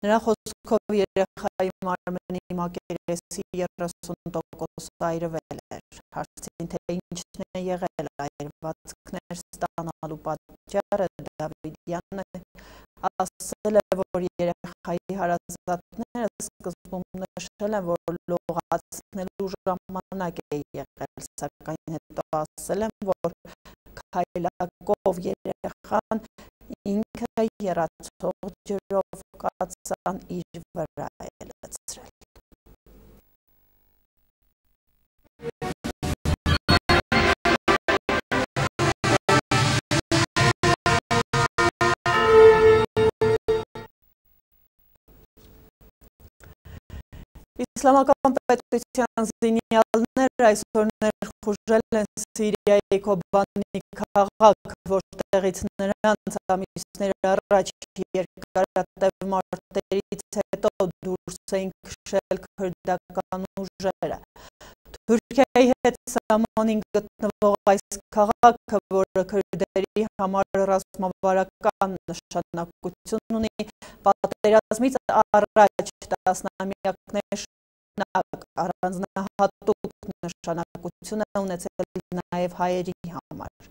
Նրա խոսքով երեխայի մարմնի մակերեսի 30% այրվել էր։ Հարցին թե ինչն է եղել այրվածքներ ստանալու պատճառը, Դավիդյանը ասել է, որ երեխայի հարազատները սկզբում նշել են, որ լողացնելու ժամանակ է եղել, սակայն հետո ասել են, որ քայլակով երեխան ինքը եռացող ջրով կաթսան իր վրա է լցրել։ Իսլամական պետության զինյալները այսօր ներխուժել են Սիրիայի Քոբանի քաղաք, որտեղից նրանց ամիսներ առաջ երկարատև մարտերից հետո դուրս էին քշել քրդական ուժերը։ Թուրքիայի հետ սահմանին գտնվող այս քաղաքը, որը քրդերի համար ռազմավարական նշանակություն ունի, պատերազմից առաջ տասնամյակներ շարունակ առանձնահատուկ նշանակություն է ունեցել նաև հայերի համար։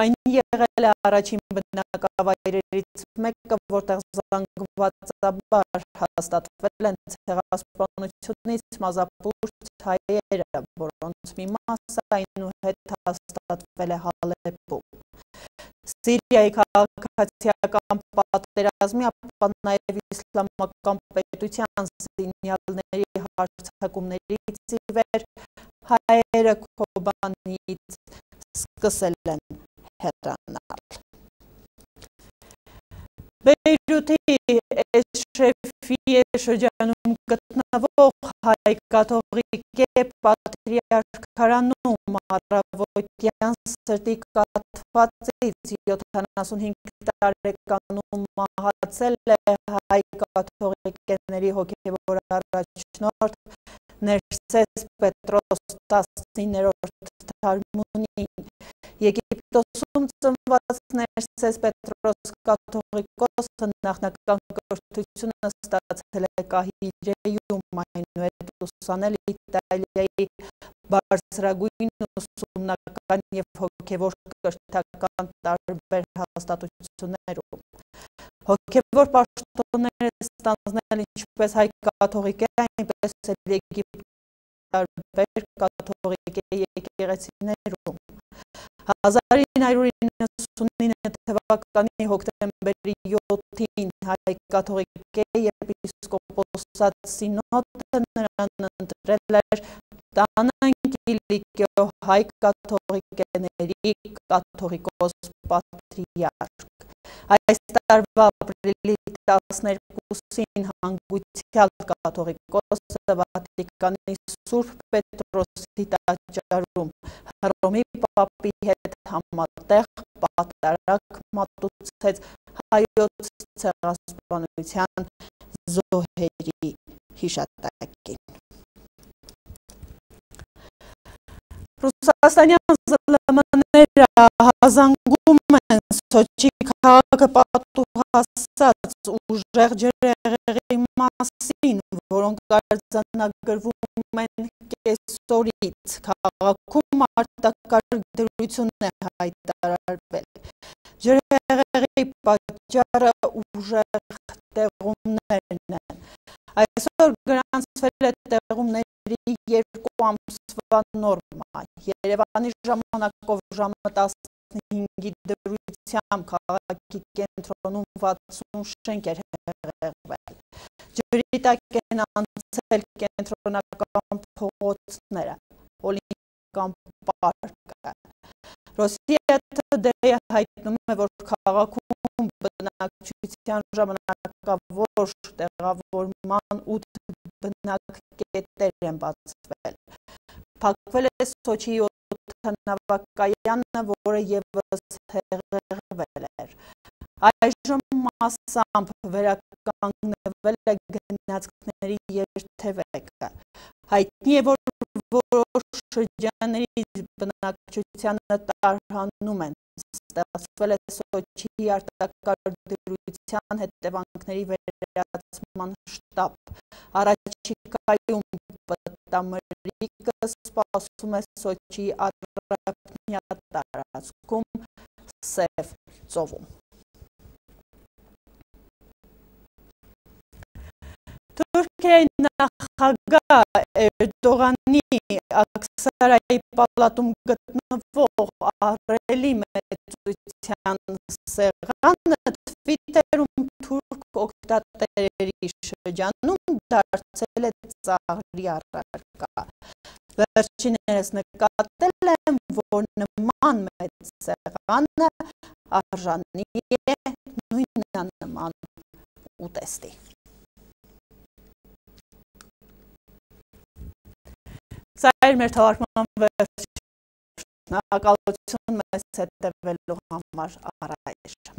Այն եղել է առաջին բնակավայրերից մեկը, որտեղ զանգվածաբար հաստատվել են ցեղասպանությունից մազապուրց հայերը, որոնց մի մասը այնուհետ հաստատվել է Հալեպում։ Սիրիայի քաղաքացիական պատերազմի, ապա նաև իսլամական պետության զինյալների հարձակումներից ի վեր հայերը Քոբանից սկսել են հեռանալ։ Բեյրութի Էշրեֆիե շրջանում գտնվող հայ կաթողիկե պատրիարքարանում առավոտյան սրտի կաթվածից 75 տարեկանում մահացել է հայ կաթողիկեների հոգևոր առաջնորդ Ներսես Պետրոս 19-րդ թարմունին։ Եգիպտոսում ծնված Ներսես Պետրոս կաթողիկոսը նախնական կրթությունը ստացել է Կահիրեում, այնուհետ ուսանել Իտալիայի բարձրագույն ուսումնական և հոգևոր կրթական տարբեր հաստատություններում։ Հոգևոր պաշտոններ է ստանձնել ինչպես հայ կաթողիկե, այնպես էլ Եգիպտոսի տարբեր կաթողիկե եկեղեցիներում։ 1999 թվականի հոկտեմբերի 7-ին հայ կաթողիկե եպիսկոպոսատ սինոդը նրան ընտրել էր Տանան Կիլիկիո հայ կաթողիկեների կաթողիկոս պատրիարք։ Այս տարվա ապրիլի 12-ին հանգուցյալ կաթողիկոսը Վատիկանի Սուրբ Պետրոսի տաճարում Հռոմի պապի հետ համատեղ պատարագ մատուցեց հայոց ցեղասպանության զոհերի հիշատակին։ Ռուսաստանյան ԶԼՄ-ները հազանգում են Սոչի քաղաքը պատուհասած ուժեղ ջրհեղեղի մասին, որոնք արձանագրվում են կեսօրից։ Քաղաքում արտակարգ դրություն է հայտարարվել։ Ջրհեղեղի պատճառը ուժեղ տեղումներն են։ Այսօր գրանցվել է տեղումների 2 ամսվա նորմա։ Երևանի ժամանակով ժամը 15-ի դրությամբ քաղաքի կենտրոնում 60 շենք էր հեղեղվել։ Ջրի տակ են անցել կենտրոնական փողոցները, Օլիմպիական պարկը։ Ռոսիա Today հայտնում է, որ քաղաքում բնակչության ժամանակավոր տեղավորման 8 բնակկետեր են բացվել։ Փակվել է Սոչի օդանավակայանը, որը ևս հեղեղվել էր։ Այժմ մասամբ վերականգնվել է գնացքների երթևեկը։ Հայտնի է, որ որոշ շրջանների բնակչությանը տարհանում են, ստեղծվել է Սոչիի արտակարգ հետևանքների վերացման շտաբ, առաջիկայում պտամրիկը սպասում է Սոչիի առաքնյա տարածքում Սև ծովում։ Թուրքիայի նախագահ Էրդողանի Աքսարայի պալատում գտնվող ահռելի մեծության սեղանը Թվիտերում թուրք օգտատերերի շրջանում դարձել է ծաղրի առարկա։ Վերջիններս նկատել են, որ նման մեծ սեղանը արժանի է նույնանման ուտեստի։ Սա էր մեր թողարկման վերջ, շնորհակալություն մեզ հետևելու համար առայժմ։